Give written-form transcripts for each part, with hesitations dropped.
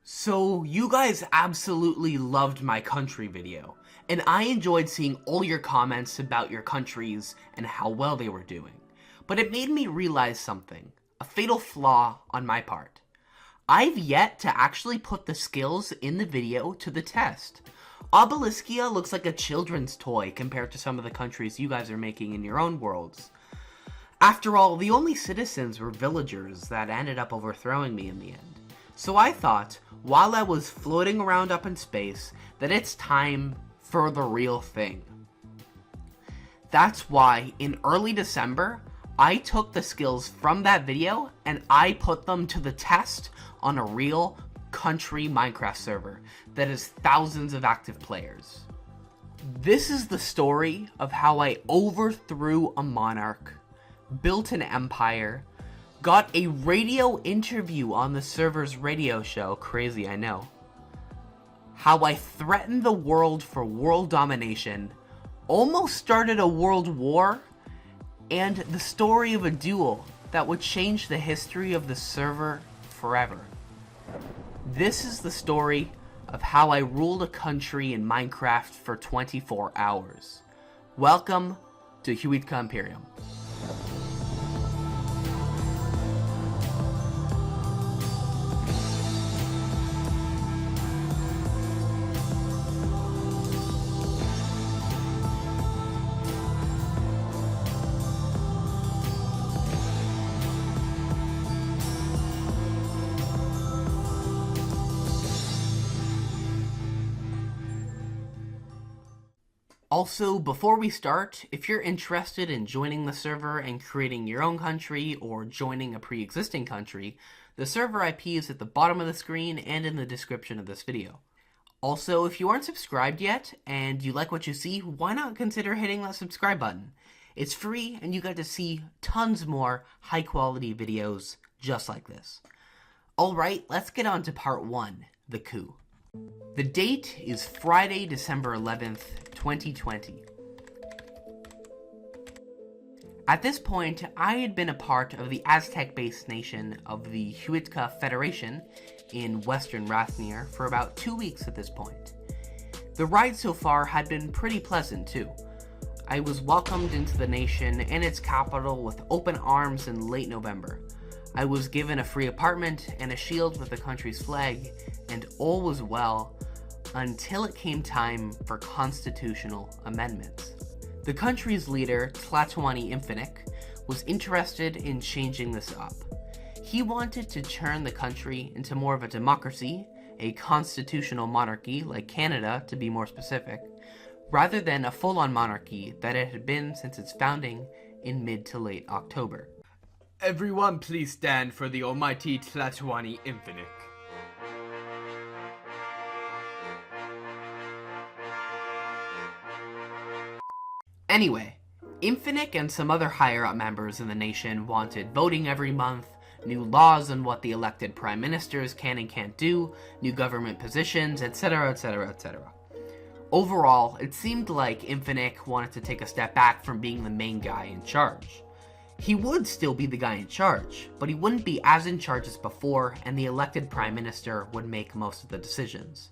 So you guys absolutely loved my country video, and I enjoyed seeing all your comments about your countries and how well they were doing. But it made me realize something, a fatal flaw on my part. I've yet to actually put the skills in the video to the test. Obeliskia looks like a children's toy compared to some of the countries you guys are making in your own worlds. After all, the only citizens were villagers that ended up overthrowing me in the end. So I thought, while I was floating around up in space, that it's time for the real thing. That's why, in early December, I took the skills from that video and I put them to the test on a real country Minecraft server that has thousands of active players. This is the story of how I overthrew a monarch, built an empire, got a radio interview on the server's radio show, crazy I know, how I threatened the world for world domination, almost started a world war, and the story of a duel that would change the history of the server forever. This is the story of how I ruled a country in Minecraft for 24 hours. Welcome to Hertz Imperium. Also, before we start, if you're interested in joining the server and creating your own country or joining a pre-existing country, the server IP is at the bottom of the screen and in the description of this video. Also, if you aren't subscribed yet and you like what you see, why not consider hitting that subscribe button? It's free and you get to see tons more high quality videos just like this. Alright, let's get on to part 1, the coup. The date is Friday, December 11th, 2020. At this point, I had been a part of the Aztec-based nation of the Huitka Federation in Western Rathnir for about 2 weeks at this point. The ride so far had been pretty pleasant too. I was welcomed into the nation and its capital with open arms in late November. I was given a free apartment and a shield with the country's flag, and all was well until it came time for constitutional amendments. The country's leader, Tlatoani Infinick, was interested in changing this up. He wanted to turn the country into more of a democracy, a constitutional monarchy like Canada to be more specific, rather than a full-on monarchy that it had been since its founding in mid to late October. Everyone please stand for the almighty Tlatoani Infinick. Anyway, Infinick and some other higher-up members in the nation wanted voting every month, new laws on what the elected prime ministers can and can't do, new government positions, etc, etc, etc. Overall, it seemed like Infinick wanted to take a step back from being the main guy in charge. He would still be the guy in charge, but he wouldn't be as in charge as before, and the elected prime minister would make most of the decisions.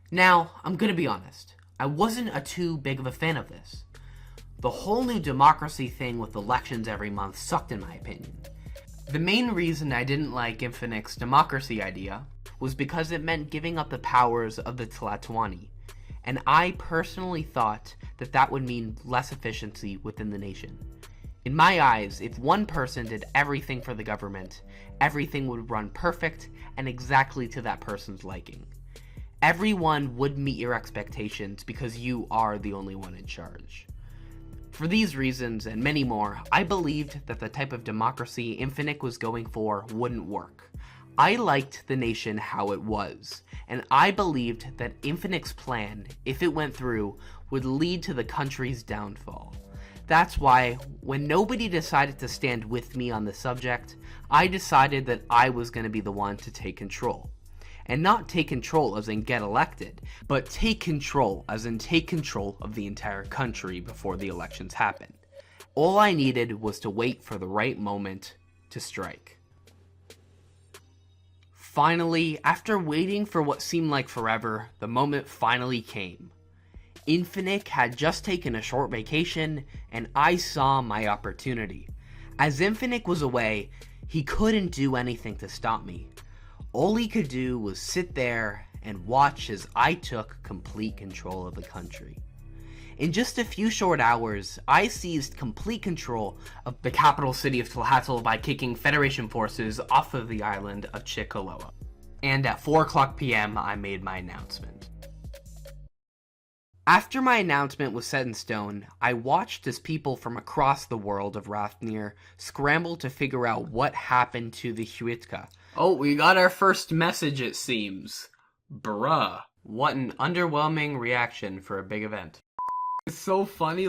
Now, I'm gonna be honest, I wasn't too big of a fan of this. The whole new democracy thing with elections every month sucked in my opinion. The main reason I didn't like Infinick's democracy idea was because it meant giving up the powers of the Tlatoani, and I personally thought that that would mean less efficiency within the nation. In my eyes, if one person did everything for the government, everything would run perfect and exactly to that person's liking. Everyone would meet your expectations because you are the only one in charge. For these reasons, and many more, I believed that the type of democracy Infinick was going for wouldn't work. I liked the nation how it was, and I believed that Infinick's plan, if it went through, would lead to the country's downfall. That's why, when nobody decided to stand with me on the subject, I decided that I was going to be the one to take control. And not take control as in get elected, but take control as in take control of the entire country before the elections happen. All I needed was to wait for the right moment to strike. Finally, after waiting for what seemed like forever, the moment finally came. Infinick had just taken a short vacation, and I saw my opportunity. As Infinick was away, he couldn't do anything to stop me. All he could do was sit there and watch as I took complete control of the country. In just a few short hours, I seized complete control of the capital city of Tlahatl by kicking Federation forces off of the island of Chikaloa. And at 4:00 p.m. I made my announcement. After my announcement was set in stone, I watched as people from across the world of Rathnir scrambled to figure out what happened to the Huitka. Oh, we got our first message, it seems. Bruh. What an underwhelming reaction for a big event. It's so funny,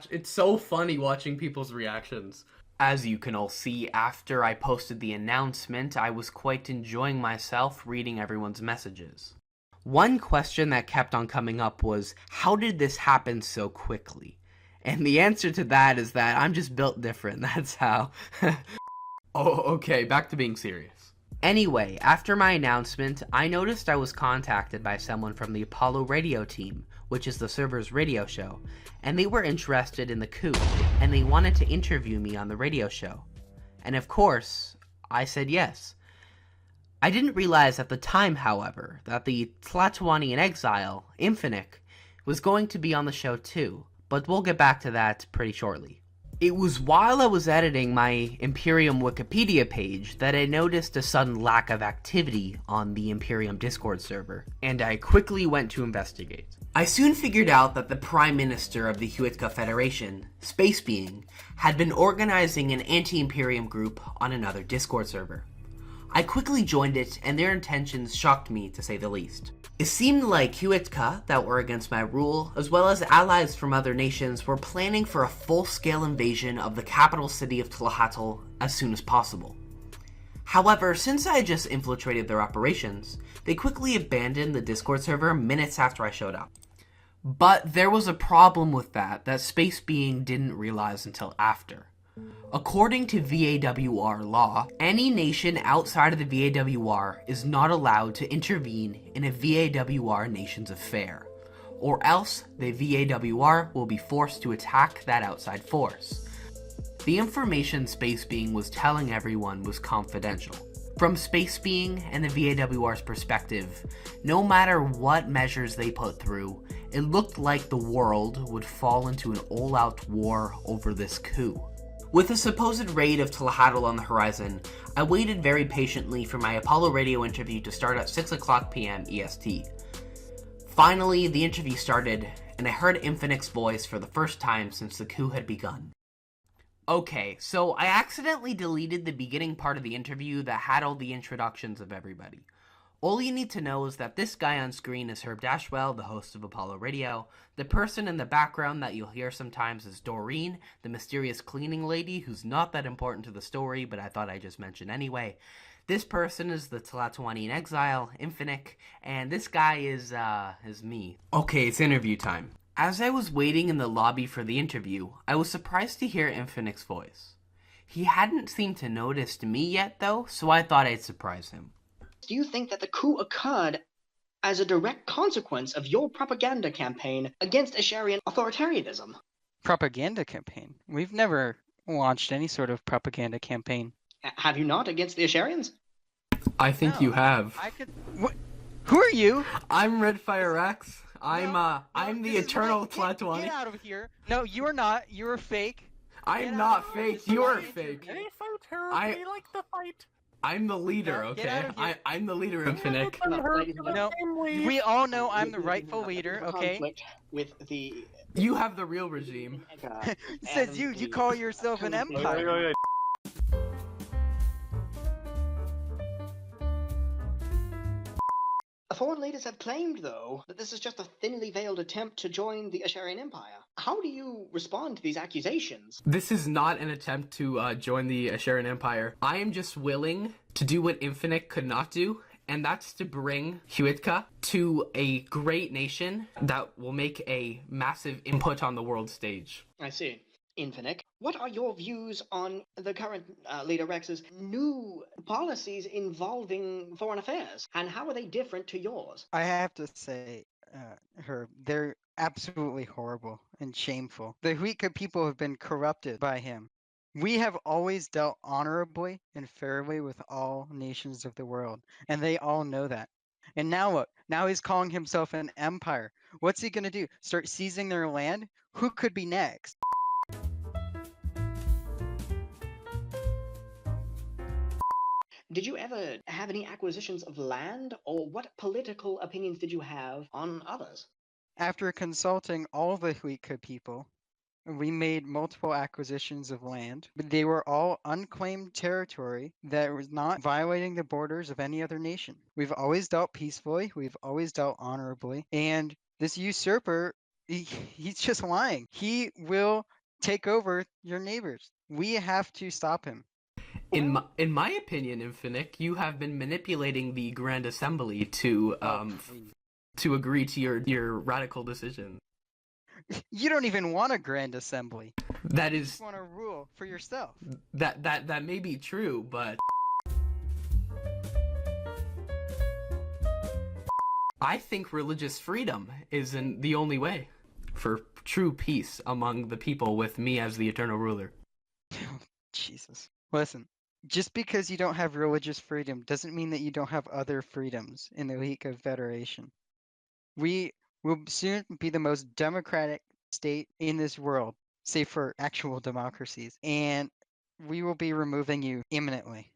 it's so funny watching people's reactions. As you can all see, after I posted the announcement, I was quite enjoying myself reading everyone's messages. One question that kept on coming up was, how did this happen so quickly? And the answer to that is that I'm just built different, that's how. Oh, okay, back to being serious. Anyway, after my announcement, I noticed I was contacted by someone from the Apollo radio team, which is the server's radio show, and they were interested in the coup, and they wanted to interview me on the radio show. And of course, I said yes. I didn't realize at the time, however, that the Tlatoani in exile, Infinick, was going to be on the show too, but we'll get back to that pretty shortly. It was while I was editing my Imperium Wikipedia page that I noticed a sudden lack of activity on the Imperium Discord server, and I quickly went to investigate. I soon figured out that the Prime Minister of the Huitka Federation, Space Being, had been organizing an anti-Imperium group on another Discord server. I quickly joined it, and their intentions shocked me, to say the least. It seemed like Huitka, that were against my rule, as well as allies from other nations, were planning for a full-scale invasion of the capital city of Tlahatl as soon as possible. However, since I had just infiltrated their operations, they quickly abandoned the Discord server minutes after I showed up. But there was a problem with that Space Being didn't realize until after. According to VAWR law, any nation outside of the VAWR is not allowed to intervene in a VAWR nation's affair, or else the VAWR will be forced to attack that outside force. The information Space Being was telling everyone was confidential. From Space Being and the VAWR's perspective, no matter what measures they put through, it looked like the world would fall into an all-out war over this coup. With a supposed raid of Tlahatl on the horizon, I waited very patiently for my Apollo radio interview to start at 6:00 p.m. EST. Finally, the interview started, and I heard Infinick's voice for the first time since the coup had begun. Okay, so I accidentally deleted the beginning part of the interview that had all the introductions of everybody. All you need to know is that this guy on screen is Herb Dashwell, the host of Apollo Radio. The person in the background that you'll hear sometimes is Doreen, the mysterious cleaning lady who's not that important to the story, but I thought I'd just mention anyway. This person is the Tlatoani in exile, Infinick, and this guy is me. Okay, it's interview time. As I was waiting in the lobby for the interview, I was surprised to hear Infinick's voice. He hadn't seemed to notice me yet, though, so I thought I'd surprise him. Do you think that the coup occurred as a direct consequence of your propaganda campaign against Asharian authoritarianism? Propaganda campaign? We've never launched any sort of propaganda campaign. Have you not, against the Asharians? I think you have. Who are you? I'm RedFireRex. I'm the eternal Tlatoani. Get out of here. No, you are not. You're fake. I'm not fake. You're fake. They so terribly like the fight. I'm the leader, No, okay? I'm the leader, Infinick. No, we all know I'm the rightful leader, okay? With the... You have the real regime. Says you call yourself an empire. Foreign leaders have claimed, though, that this is just a thinly veiled attempt to join the Asharian Empire. How do you respond to these accusations? This is not an attempt to join the Asharian Empire. I am just willing to do what Infinick could not do, and that's to bring Huitka to a great nation that will make a massive input on the world stage. I see. Infinick, what are your views on the current leader Rex's new policies involving foreign affairs, and how are they different to yours? I have to say, they're absolutely horrible and shameful. The Huika people have been corrupted by him. We have always dealt honorably and fairly with all nations of the world, and they all know that. And now what? Now he's calling himself an empire. What's he going to do? Start seizing their land? Who could be next? Did you ever have any acquisitions of land, or what political opinions did you have on others? After consulting all the Huika people, we made multiple acquisitions of land, but they were all unclaimed territory that was not violating the borders of any other nation. We've always dealt peacefully, we've always dealt honorably, and this usurper, he's just lying. He will take over your neighbors. We have to stop him. In my opinion, Infinick, you have been manipulating the Grand Assembly to agree to your radical decision. You don't even want a grand assembly. That You is just want to rule for yourself. that may be true, but I think religious freedom isn't the only way for true peace among the people with me as the eternal ruler. Jesus. Listen, just because you don't have religious freedom doesn't mean that you don't have other freedoms in the Huika Federation. We will soon be the most democratic state in this world, save for actual democracies, and we will be removing you imminently.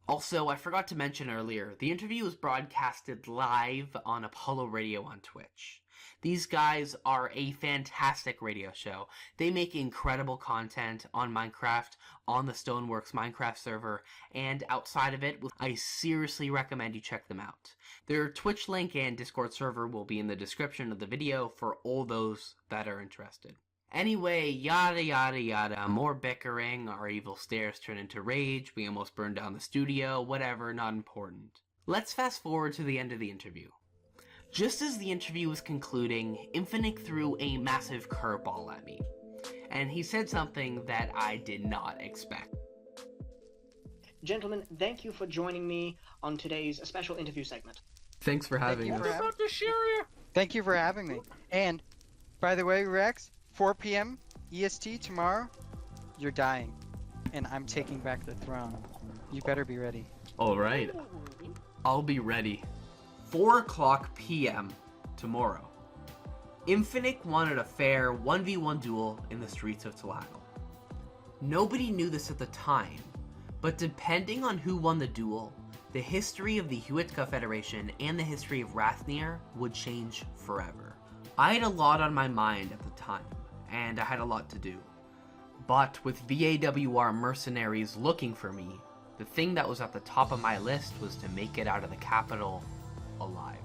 Also, I forgot to mention earlier, the interview was broadcasted live on Apollo Radio on Twitch. These guys are a fantastic radio show. They make incredible content on Minecraft, on the Stoneworks Minecraft server, and outside of it. I seriously recommend you check them out. Their Twitch link and Discord server will be in the description of the video for all those that are interested. Anyway, yada yada yada, more bickering, our evil stares turn into rage, we almost burned down the studio, whatever, not important. Let's fast forward to the end of the interview. Just as the interview was concluding, Infinick threw a massive curveball at me. And he said something that I did not expect. Gentlemen, thank you for joining me on today's special interview segment. Thanks for having Thank you us. for About to share you. Thank you for having me. And, by the way, Rex, 4 p.m. EST tomorrow, you're dying. And I'm taking back the throne. You better be ready. Alright, I'll be ready. 4 o'clock p.m. tomorrow. Infinick wanted a fair 1v1 duel in the streets of Thak. Nobody knew this at the time, but depending on who won the duel, the history of the Huitka Federation and the history of Rathnir would change forever. I had a lot on my mind at the time, and I had a lot to do. But with VAWR mercenaries looking for me, the thing that was at the top of my list was to make it out of the capital alive.